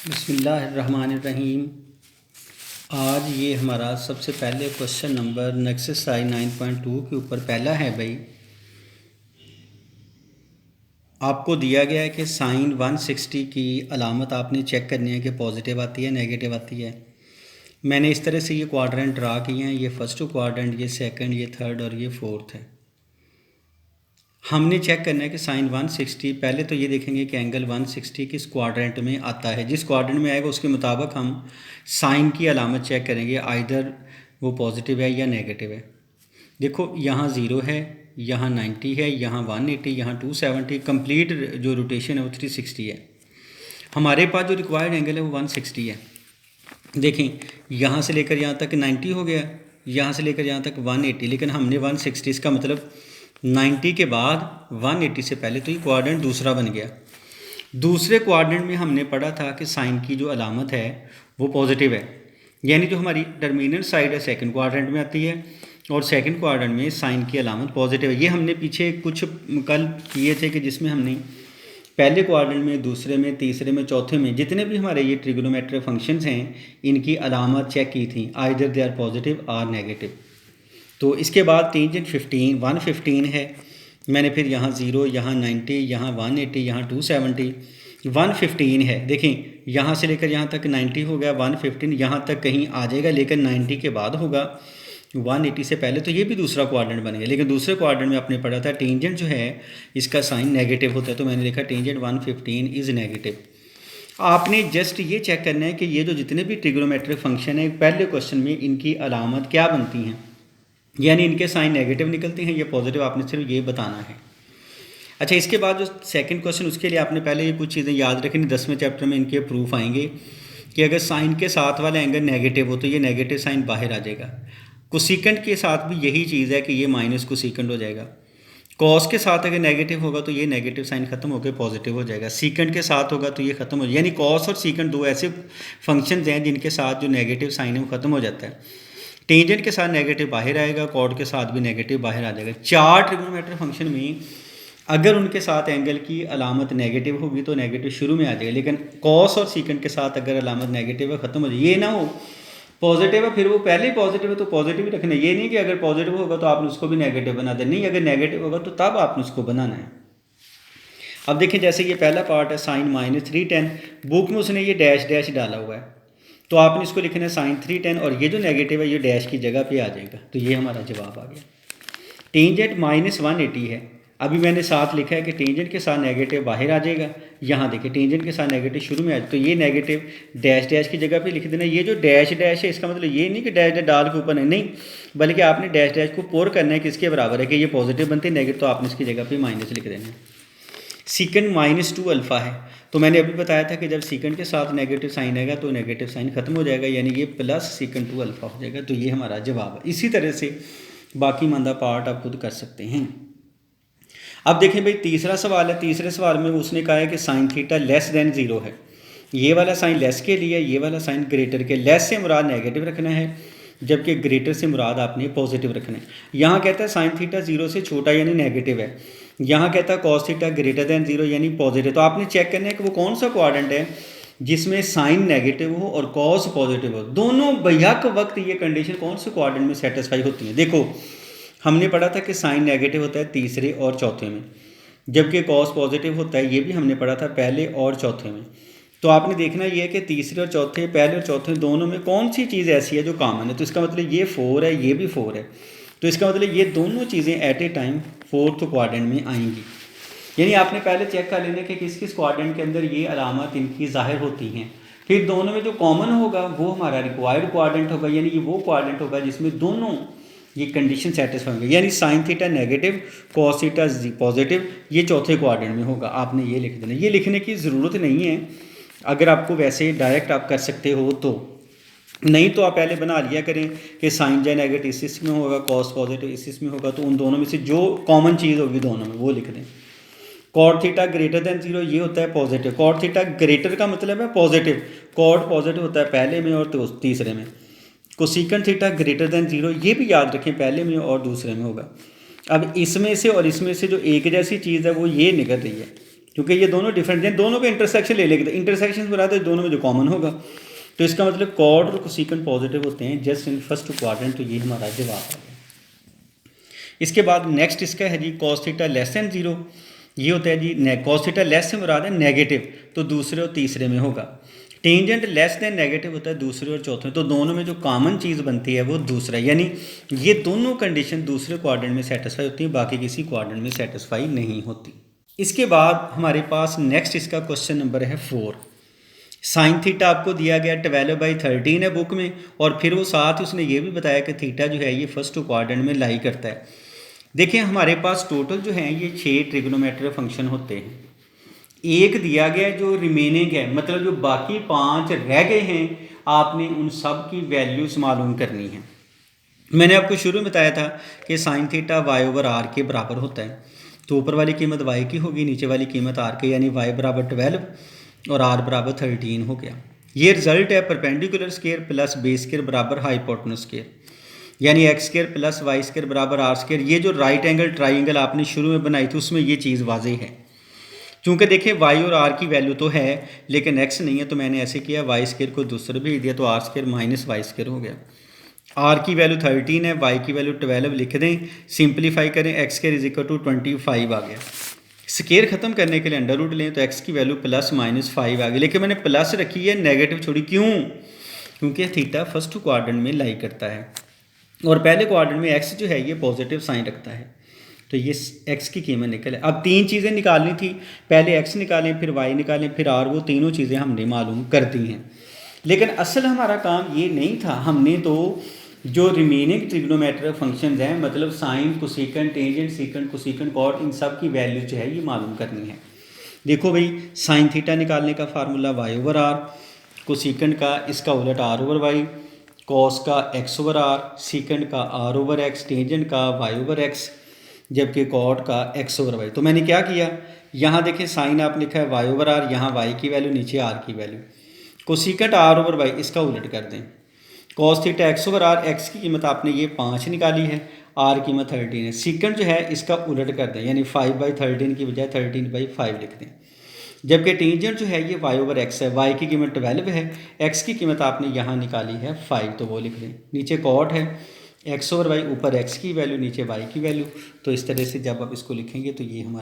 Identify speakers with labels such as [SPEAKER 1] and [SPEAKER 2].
[SPEAKER 1] बिस्मिल्लाहिर्रहमानिर्रहीम। आज ये हमारा सबसे पहले क्वेश्चन नंबर एक्सरसाइज 9.2 के ऊपर पहला है। भाई आपको दिया गया है कि साइन 160 की अलामत आपने चेक करनी है कि पॉजिटिव आती है नेगेटिव आती है। मैंने इस तरह से ये क्वाड्रेंट ड्रा किए हैं, ये फर्स्ट क्वाड्रेंट, ये सेकंड, ये थर्ड और ये फोर्थ है। हमने चेक करना है कि साइन 160, पहले तो ये देखेंगे कि एंगल 160 किस क्वाड्रेंट में आता है। जिस क्वाड्रेंट में आएगा उसके मुताबिक हम साइन की अलामत चेक करेंगे, आइदर वो पॉजिटिव है या नेगेटिव है। देखो यहाँ 0 है, यहाँ 90 है, यहाँ 180, यहाँ 270, कंप्लीट जो रोटेशन है वो 360 है। हमारे पास जो रिक्वायर्ड एंगल है वो 160 है। देखें यहाँ से लेकर यहाँ तक 90 हो गया, यहाँ से लेकर यहाँ तक 180, लेकिन हमने 160, इसका मतलब 90 के बाद 180 से पहले तो ये क्वाड्रेंट दूसरा बन गया। दूसरे क्वाड्रेंट में हमने पढ़ा था कि साइन की जो अलामत है वो पॉजिटिव है, यानी जो हमारी टर्मिनल साइड है सेकंड क्वाड्रेंट में आती है और सेकंड क्वाड्रेंट में साइन की अलामत पॉजिटिव है। ये हमने पीछे कुछ कल किए थे कि जिसमें हमने पहले क्वाड्रेंट में, दूसरे में, तीसरे में, चौथे में जितने भी हमारे ये ट्रिग्नोमेट्रिक फंक्शंस हैं इनकी अलामत चेक की थी, आइदर दे आर पॉजिटिव और नेगेटिव। तो इसके बाद टेंजेंट 115 है। मैंने फिर यहाँ 0, यहाँ 90, यहाँ 180, यहाँ 270, 115 है। देखें यहाँ से लेकर यहाँ तक 90 हो गया, 115 यहाँ तक कहीं आ जाएगा, लेकिन 90 के बाद होगा 180 से पहले, तो ये भी दूसरा क्वाड्रेंट बन गया। लेकिन दूसरे क्वाड्रेंट में आपने पढ़ा था टेंजेंट जो है इसका साइन नेगेटिव होता है, तो मैंने लिखा टेंजेंट 115 इज़ नेगेटिव। आपने जस्ट ये चेक करना है कि ये जो जितने भी ट्रिग्नोमेट्रिक फंक्शन है पहले क्वेश्चन में इनकी अलामत क्या बनती हैं, यानी इनके साइन नेगेटिव निकलते हैं या पॉजिटिव, आपने सिर्फ ये बताना है। अच्छा, इसके बाद जो सेकंड क्वेश्चन, उसके लिए आपने पहले ये कुछ चीज़ें याद रखनी। 10वें चैप्टर में इनके प्रूफ आएंगे कि अगर साइन के साथ वाला एंगल नेगेटिव हो तो ये नेगेटिव साइन बाहर आ जाएगा। कोसिकेंट के साथ भी यही चीज़ है कि ये माइनस कोसिकेंट हो जाएगा। कॉस के साथ अगर नेगेटिव होगा तो ये नेगेटिव साइन खत्म होकर पॉजिटिव हो जाएगा। सीकेंट के साथ होगा तो ये खत्म हो जाएगा, यानी कॉस और सीकेंट दो ऐसे फंक्शंस हैं जिनके साथ जो नेगेटिव साइन है वो खत्म हो जाता है। टेंजेंट के साथ नेगेटिव बाहर आएगा, कॉड के साथ भी नेगेटिव बाहर आ जाएगा। चार ट्रिग्नोमेट्रिक फंक्शन में अगर उनके साथ एंगल की अलामत नेगेटिव होगी तो नेगेटिव शुरू में आ जाएगा, लेकिन कॉस और सीकेंट के साथ अगर अलामत नेगेटिव है खत्म हो जाए। ये ना हो पॉजिटिव है फिर वो पहले ही पॉजिटिव है तो पॉजिटिव ही रखना है। ये नहीं कि अगर पॉजिटिव होगा तो आपने उसको भी नेगेटिव बना देना, नहीं, अगर नेगेटिव होगा तो तब आपने उसको बनाना है। अब देखिए जैसे ये पहला पार्ट है साइन -310, बुक में उसने ये डैश डैश डाला हुआ है, तो आपने इसको लिखना है साइन 310 और ये जो नेगेटिव है ये डैश की जगह पे आ जाएगा, तो ये हमारा जवाब आ गया। टेंजेंट -180 है, अभी मैंने साथ लिखा है कि टेंजेंट के साथ नेगेटिव बाहर आ जाएगा। यहाँ देखिए टेंजेंट के साथ नेगेटिव शुरू में आ जाए तो ये नेगेटिव डैश डैश की जगह पे लिख देना। ये जो डैश डैश है इसका मतलब ये नहीं कि डैश डैश डाल के ऊपर नहीं, बल्कि आपने डैश डैश को पोर करना है किसके बराबर है कि ये पॉजिटिव बनते हैं, नेगेटिव तो आपने इसकी जगह पर माइनस लिख देना है। सीकेंड -2 अल्फ़ा है, तो मैंने अभी बताया था कि जब सीकेंड के साथ नेगेटिव साइन आएगा तो नेगेटिव साइन खत्म हो जाएगा, यानी ये प्लस सीकेंड 2 अल्फ़ा हो जाएगा, तो ये हमारा जवाब है। इसी तरह से बाकी मंदा पार्ट आप खुद कर सकते हैं। अब देखें भाई तीसरा सवाल है। तीसरे सवाल में उसने कहा है कि साइन थीटा लेस देन 0 है। ये वाला साइन लेस के लिए, ये वाला साइन ग्रेटर के। लेस से मुराद नेगेटिव रखना है जबकि ग्रेटर से मुराद आपने पॉजिटिव रखना है। यहाँ कहता है साइन थीटा 0 से छोटा यानी नेगेटिव है, यहाँ कहता है कॉस थीटा ग्रेटर देन 0 यानी पॉजिटिव। तो आपने चेक करना है कि वो कौन सा क्वाड्रेंट है जिसमें साइन नेगेटिव हो और कॉस पॉजिटिव हो। दोनों बैक वक्त ये कंडीशन कौन से क्वाड्रेंट में सेटिस्फाई होती है। देखो हमने पढ़ा था कि साइन नेगेटिव होता है तीसरे और चौथे में, जबकि कॉस पॉजिटिव होता है, ये भी हमने पढ़ा था पहले और चौथे में। तो आपने देखना ये है कि तीसरे और चौथे, पहले और चौथे दोनों में कौन सी चीज़ ऐसी है जो कॉमन है। तो इसका मतलब ये 4 है, ये भी 4 है, तो इसका मतलब ये दोनों चीज़ें at a time fourth quadrant में आएंगी। यानी आपने पहले चेक कर लेना कि किस किस क्वाड्रेंट के अंदर ये अलामत इनकी ज़ाहिर होती हैं, फिर दोनों में जो कॉमन होगा वो हमारा रिक्वायर्ड क्वाड्रेंट होगा, यानी ये वो क्वाड्रेंट होगा जिसमें दोनों ये कंडीशन सेटिस्फाई होंगे, यानी sine theta negative cos theta positive, ये चौथे क्वाड्रेंट में होगा। आपने ये लिख देना, ये लिखने की ज़रूरत नहीं है, अगर आपको वैसे डायरेक्ट आप कर सकते हो तो, नहीं तो आप पहले बना लिया करें कि साइन जो नेगेटिव इस में होगा, कॉस पॉजिटिव इस में होगा, तो उन दोनों में से जो कॉमन चीज़ होगी दोनों में वो लिख दें। कॉट थीटा ग्रेटर देन 0 ये होता है पॉजिटिव। कॉट थीटा ग्रेटर का मतलब है पॉजिटिव, कॉट पॉजिटिव होता है पहले में और तीसरे में। कोसिकेंट थीटा ग्रेटर देन 0 ये भी याद रखें पहले में और दूसरे में होगा। अब इसमें से और इसमें से जो एक जैसी चीज़ है वो ये निकल रही है, क्योंकि ये दोनों डिफरेंट हैं, दोनों का इंटरसेक्शन ले लेंगे तो इंटरसेक्शन बना तो दोनों में जो कॉमन होगा, तो इसका मतलब कॉर्ड और कोसेकेंट पॉजिटिव होते हैं जस्ट इन फर्स्ट क्वाड्रेंट, तो ये हमारा जवाब आ गया। इसके बाद नेक्स्ट इसका है जी कॉस थीटा लेस दैन 0, ये होता है जी कॉस थीटा लेस से मुराद है नेगेटिव, तो दूसरे और तीसरे में होगा। टेंजेंट लेस दैन नेगेटिव होता है दूसरे और चौथे में, तो दोनों में जो कॉमन चीज़ बनती है वो दूसरा, यानी ये दोनों कंडीशन दूसरे क्वाड्रेंट में सेटिस्फाई होती है, बाकी किसी क्वाड्रेंट में सेटिस्फाई नहीं होती। इसके बाद हमारे पास नेक्स्ट इसका क्वेश्चन नंबर है 4। साइन थीटा आपको दिया गया 12/13 है बुक में, और फिर वो साथ ही उसने ये भी बताया कि थीटा जो है ये फर्स्ट क्वाड्रेंट में लाई करता है। देखिए हमारे पास टोटल जो है ये 6 ट्रिग्नोमेट्रिक फंक्शन होते हैं, एक दिया गया जो रिमेनिंग है, मतलब जो बाकी 5 रह गए हैं आपने उन सब की वैल्यूज मालूम करनी है। मैंने आपको शुरू में बताया था कि sine theta Y over R के बराबर होता है, तो ऊपर वाली कीमत वाई की होगी, नीचे वाली कीमत आर के, यानी वाई बराबर 12 और आर बराबर 13 हो गया। ये रिजल्ट है perpendicular square plus base square बराबर हाइपोटेन्यूज स्केयर, यानी X square plus Y square बराबर आर स्केयर। ये जो राइट एंगल ट्राइंगल आपने शुरू में बनाई थी उसमें ये चीज़ वाज़ेह है, क्योंकि देखिए वाई और आर की वैल्यू तो है लेकिन एक्स नहीं है, तो मैंने ऐसे किया वाई स्केयर को दूसरे भेज दिया, तो R square minus Y square हो गया। आर की वैल्यू 13 है, वाई की वैल्यू 12 लिख दें, सिंप्लीफाई करें, X square is equal to 25 आ गया। स्केयर ख़त्म करने के लिए अंडर रूट लें तो एक्स की वैल्यू प्लस माइनस 5 आ गई, लेकिन मैंने प्लस रखी है नेगेटिव छोड़ी, क्यों? क्योंकि थीटा फर्स्ट क्वाड्रेंट में लाई करता है और पहले क्वाड्रेंट में एक्स जो है ये पॉजिटिव साइन रखता है, तो ये एक्स की कीमत निकले। अब 3 चीज़ें निकालनी थी, पहले एक्स निकालें, फिर वाई निकालें, फिर आर, वो तीनों चीज़ें हमने मालूम कर दी हैं। लेकिन असल हमारा काम ये नहीं था, हमने तो जो रिमेनिंग ट्रिग्नोमेट्रिक फंक्शंस हैं, मतलब sine, cosecant, tangent, secant, cosecant, cot, इन सब की वैल्यू जो है ये मालूम करनी है। देखो भाई, साइन थीटा निकालने का formula Y over R, cosecant का इसका उलट आर ओवर वाई, कॉस का एक्स ओवर आर, सीकेंट का आर ओवर एक्स, टेंजेंट का वाई ओवर एक्स, जबकि कॉट का एक्स ओवर वाई। तो मैंने क्या किया, यहाँ देखें साइन आप लिखा है वाई ओवर आर, यहाँ वाई की वैल्यू, नीचे आर की value, cosecant R over Y, इसका उलट कर दें, cos theta X over R, X की कीमत आपने ये 5 निकाली है, आर की कीमत 13 है, सीकेंट जो है इसका उलट कर दें, यानी 5/13 की बजाय 13/5 लिख दें, जबकि टेंजेंट जो है ये वाई ओवर एक्स है, वाई की कीमत 12 है, एक्स की कीमत आपने यहाँ निकाली है 5, तो वो लिख दें, नीचे कॉट है एक्स ओवर वाई, ऊपर एक्स की वैल्यू, नीचे वाई की वैल्यू। तो इस तरह से जब आप इसको लिखेंगे तो ये हमारा